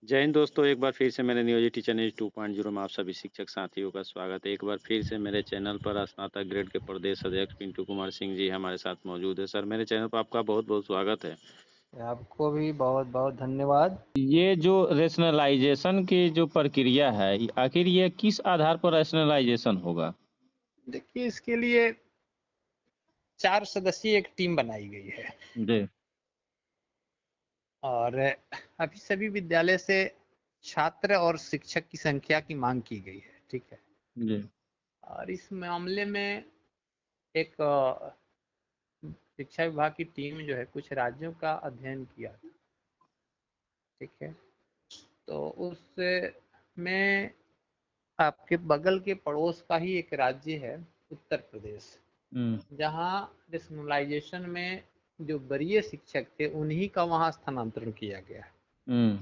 जय हिंद दोस्तों, एक बार फिर से मेरे नियोजित टीचर न्यूज 2.0 में आप सभी शिक्षक साथियों का स्वागत है। एक बार फिर से मेरे चैनल पर स्नातक ग्रेड के प्रदेश अध्यक्ष पिंटू कुमार सिंह जी हमारे साथ मौजूद है। सर, मेरे चैनल पर आपका बहुत बहुत स्वागत है। आपको भी बहुत बहुत धन्यवाद। ये जो रेशनलाइजेशन की जो प्रक्रिया है, आखिर ये किस आधार पर रेशनलाइजेशन होगा? देखिए, इसके लिए 4 सदस्यीय एक टीम बनाई गई है जी और अभी सभी विद्यालय से छात्र और शिक्षक की संख्या की मांग की गई है। ठीक है। जी और इस मामले में एक शिक्षा विभाग की टीम जो है कुछ राज्यों का अध्ययन किया था। ठीक है। तो उसमें आपके बगल के पड़ोस का ही एक राज्य है उत्तर प्रदेश, जहाँ रेशनलाइजेशन में जो वरीय शिक्षक थे उन्हीं का वहाँ स्थानांतरण किया गया है।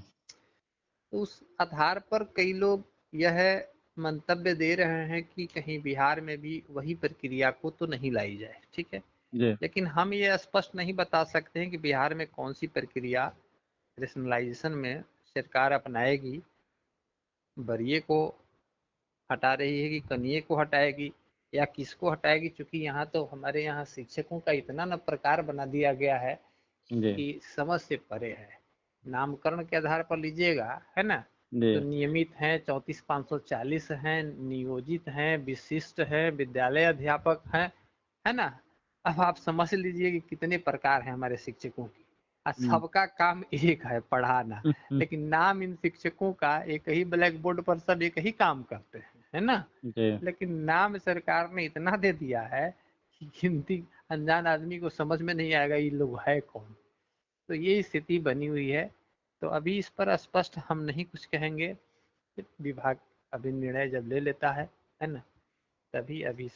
तो उस आधार पर कई लोग यह मंतव्य दे रहे हैं कि कहीं बिहार में भी वही प्रक्रिया को तो नहीं लाई जाए। ठीक है। जी लेकिन हम ये स्पष्ट नहीं बता सकते हैं कि बिहार में कौन सी प्रक्रिया रेशनलाइजेशन में सरकार अपनाएगी, वरीय को हटा रही है कि कनिये को हटाएगी या किसको हटाएगी। चूंकि यहाँ तो हमारे यहाँ शिक्षकों का इतना न प्रकार बना दिया गया है जी कि समझ से परे है। नामकरण के आधार पर लीजिएगा, है ना, जी तो नियमित हैं 34,540 हैं, नियोजित हैं, विशिष्ट हैं, विद्यालय अध्यापक हैं, है ना। अब आप समझ लीजिए कि कितने प्रकार हैं हमारे शिक्षकों की और सबका काम एक है, पढ़ाना। लेकिन नाम इन शिक्षकों का एक ही ब्लैक बोर्ड पर सब एक ही काम करते हैं, है ना। जी लेकिन नाम सरकार ने इतना दे दिया है कि गिनती अनजान आदमी को समझ में नहीं आएगा ये लोग है कौन। तो ये स्थिति बनी हुई है। तो अभी इस पर स्पष्ट हम नहीं कुछ कहेंगे। विभाग अभी निर्णय जब ले लेता है ना, तभी अभी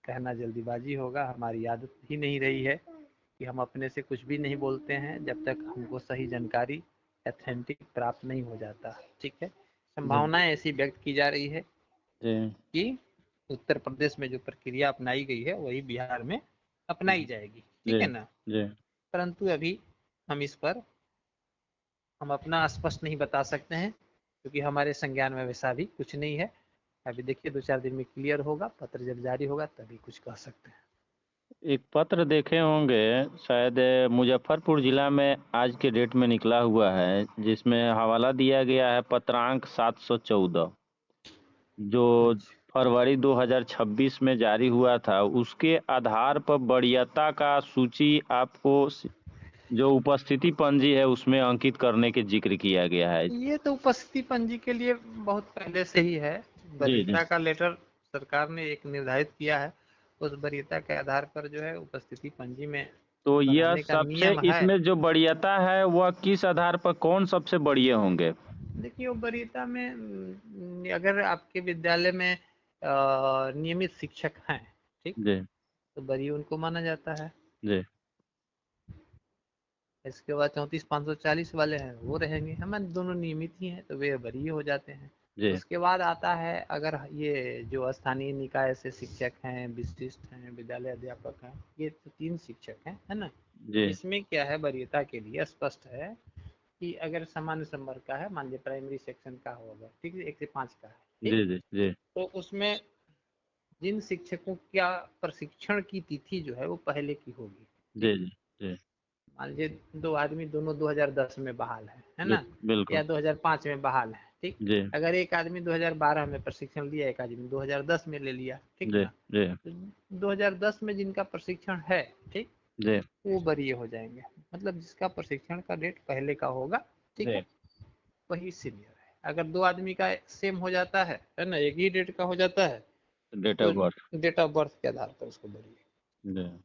कहना जल्दीबाजी होगा। हमारी आदत ही नहीं रही है कि हम अपने से कुछ भी नहीं बोलते हैं जब तक हमको सही जानकारी ऑथेंटिक प्राप्त नहीं हो जाता। ठीक है। संभावनाएं ऐसी व्यक्त की जा रही है कि उत्तर प्रदेश में जो प्रक्रिया अपनाई गई है वही बिहार में अपनाई जाएगी। ठीक है ना। परंतु अभी हम इस पर हम अपना स्पष्ट नहीं बता सकते हैं क्योंकि हमारे संज्ञान में वैसा भी कुछ नहीं है। अभी देखिए 2-4 दिन में क्लियर होगा, पत्र जब जारी होगा तभी कुछ कह सकते हैं। एक पत्र देखे होंगे शायद, मुजफ्फरपुर जिला में आज के डेट में निकला हुआ है, जिसमें हवाला दिया गया है पत्रांक 714 जो फरवरी 2026 में जारी हुआ था। उसके आधार पर वरीयता का सूची आपको जो उपस्थिति पंजी है उसमें अंकित करने के जिक्र किया गया है। ये तो उपस्थिति पंजी के लिए बहुत पहले से ही है। वरीयता का लेटर सरकार ने एक निर्धारित किया है, उस वरीयता के आधार पर जो है उपस्थिति पंजी में तो यह बनाने का सबसे नियम है। इसमें जो वरीयता है वह किस आधार पर, कौन सबसे वरीय होंगे? देखिए, वरीयता में अगर आपके विद्यालय में नियमित शिक्षक हैं, ठीक, जी तो वरीय उनको माना जाता है। जी इसके बाद 34,540 वाले हैं वो रहेंगे, हमारे दोनों नियमित ही हैं तो वे वरीय हो जाते हैं। जी उसके बाद आता है अगर ये जो स्थानीय निकाय से शिक्षक हैं, विशिष्ट हैं, विद्यालय अध्यापक हैं, ये तो 3 शिक्षक हैं, है ना। जी इसमें क्या है, वरीयता के लिए स्पष्ट है कि अगर सामान्य संवर्ग का है, मान लीजिए प्राइमरी सेक्शन का होगा, ठीक है, 1 से 5 का है, ठीक, जी जी जी तो उसमें जिन शिक्षकों का प्रशिक्षण की तिथि जो है वो पहले की होगी। जी जी जी मान लीजिए 2 आदमी दोनों 2010 में बहाल है ना, बिल्कुल या 2005 में बहाल है, ठीक। जी अगर एक आदमी 2012 में प्रशिक्षण लिया, एक आदमी 2010 में ले लिया, ठीक जी ना, जी तो 2010 में जिनका प्रशिक्षण है, ठीक, जी वो वरीय हो जाएंगे। मतलब जिसका प्रशिक्षण का डेट पहले का होगा, ठीक है, वही सीनियर है। अगर 2 आदमी का सेम हो जाता है ना, एक ही डेट का हो जाता है, डेट तो of birth. Date of birth के आधार पर उसको वरीय।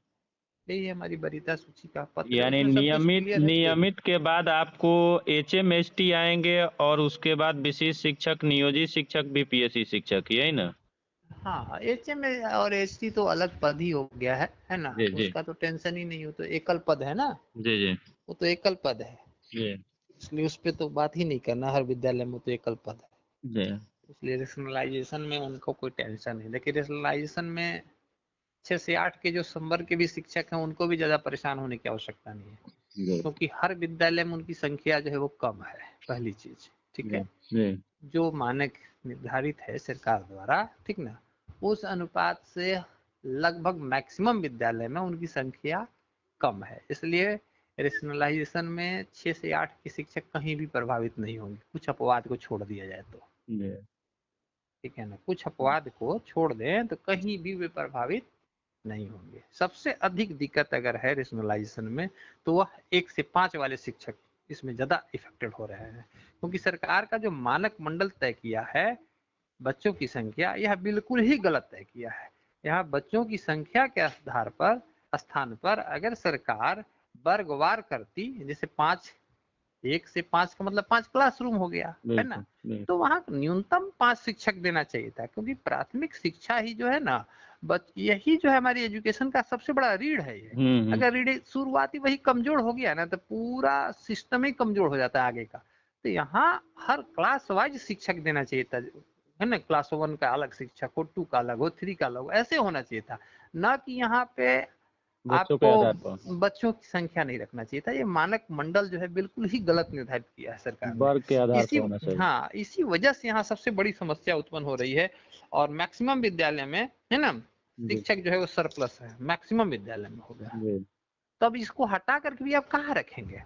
यही हमारी वरीयता सूची का पत्र है, यानी इसमें सब कुछ नियमित क्लियर है। नियमित के बाद आपको HMST आएंगे और उसके बाद विशेष शिक्षक, नियोजित शिक्षक, BPSC शिक्षक, यही ना? हाँ, HM और HT तो अलग पद ही हो गया है ना। जी जी उसका तो टेंशन ही नहीं हो, तो एकल पद है ना, जी जी वो तो एकल पद है, जी इसलिए उस पर तो बात ही नहीं करना। हर विद्यालय में तो एकल पद है, जी इसलिए रेशनलाइजेशन में उनको कोई टेंशन नहीं। लेकिन रेशनलाइजेशन में 6 से 8 के जो संवर्ग के भी शिक्षक हैं उनको भी ज्यादा परेशान होने की आवश्यकता नहीं है, क्योंकि हर विद्यालय में उनकी संख्या जो है वो कम है, पहली चीज। ठीक है। जी जो मानक निर्धारित है सरकार द्वारा, ठीक ना, उस अनुपात से लगभग मैक्सिमम विद्यालय में उनकी संख्या कम है, इसलिए रेशनलाइजेशन में 6 से 8 के शिक्षक कहीं भी प्रभावित नहीं होंगे, कुछ अपवाद को छोड़ दिया जाए तो, जी ठीक है ना, कुछ अपवाद को छोड़ दें तो कहीं भी वे प्रभावित नहीं होंगे। सबसे अधिक दिक्कत अगर है रेशनलाइजेशन में तो वह 1 से 5 वाले शिक्षक इसमें ज्यादा इफेक्टेड हो रहे हैं, क्योंकि सरकार का जो मानक मंडल तय किया है बच्चों की संख्या, यह बिल्कुल ही गलत तय किया है। यहाँ बच्चों की संख्या के आधार पर, स्थान पर अगर सरकार वर्गवार करती, जैसे 5, 1 से 5 का मतलब 5 क्लासरूम हो गया, है ना, तो वहाँ न्यूनतम 5 शिक्षक देना चाहिए था, क्योंकि प्राथमिक शिक्षा ही जो है ना, यही जो है हमारी एजुकेशन का सबसे बड़ा रीढ़ है ये। अगर रीढ़ शुरुआती वही कमजोर हो गया ना, तो पूरा सिस्टम ही कमजोर हो जाता है आगे का। तो यहाँ हर क्लास वाइज शिक्षक देना चाहिए था, है ना, क्लास 1 का अलग शिक्षक हो, 2 का अलग हो, 3 का अलग हो, ऐसे होना चाहिए था, ना कि यहाँ पे बच्चों के आधार पर आपको बच्चों की संख्या नहीं रखना चाहिए था। ये मानक मंडल जो है बिल्कुल ही गलत निर्धारित किया है सरकार ने, वर्ग के आधार इसी पर होना चाहिए। हाँ इसी वजह से यहाँ सबसे बड़ी समस्या उत्पन्न हो रही है। और मैक्सिमम विद्यालय में, है ना, शिक्षक जो है वो सरप्लस है, मैक्सिमम विद्यालय में हो गया। तब इसको हटा करके भी आप कहाँ रखेंगे?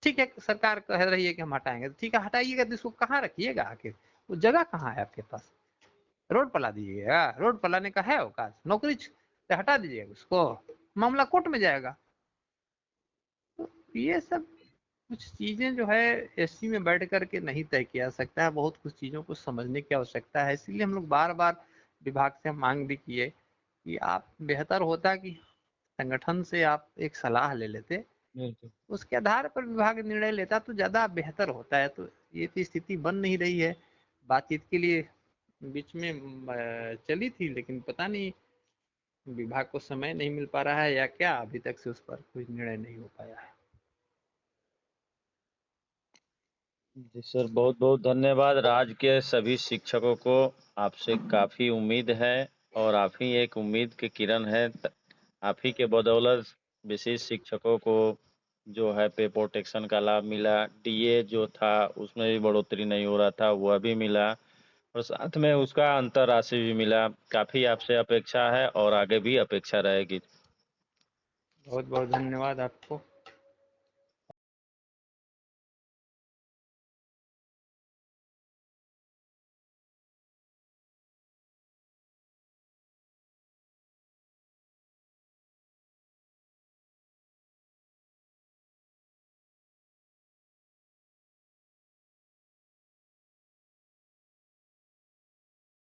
ठीक है, सरकार कह रही है कि हम हटाएंगे, तो ठीक है हटाइएगा, तो इसको कहाँ रखिएगा? आखिर वो जगह कहाँ है आपके पास? रोड पर ला दीजिएगा? रोड पर लाने का है अवकाश? नौकरी से हटा दीजिएगा उसको, मामला कोर्ट में जाएगा। तो ये सब कुछ चीजें जो है एससी में बैठ करके नहीं तय किया सकता है, बहुत कुछ चीजों को समझने की आवश्यकता है। इसलिए हम लोग बार बार विभाग से मांग भी किए कि आप, बेहतर होता कि संगठन से आप एक सलाह ले लेते, उसके आधार पर विभाग निर्णय लेता तो ज्यादा बेहतर होता है। तो ये तो स्थिति बन नहीं रही है। बातचीत के लिए बीच में चली थी, लेकिन पता नहीं विभाग को समय नहीं मिल पा रहा है या क्या, अभी तक से उस पर कोई निर्णय नहीं हो पाया है। जी सर, बहुत बहुत धन्यवाद। राज्य के सभी शिक्षकों को आपसे काफ़ी उम्मीद है, और आप ही एक उम्मीद की किरण है। आप ही के बदौलत विशेष शिक्षकों को जो है पे प्रोटेक्शन का लाभ मिला, डीए जो था उसमें भी बढ़ोतरी नहीं हो रहा था, वह भी मिला, और साथ में उसका अंतरराशि भी मिला। काफ़ी आपसे अपेक्षा है और आगे भी अपेक्षा रहेगी। बहुत बहुत धन्यवाद आपको।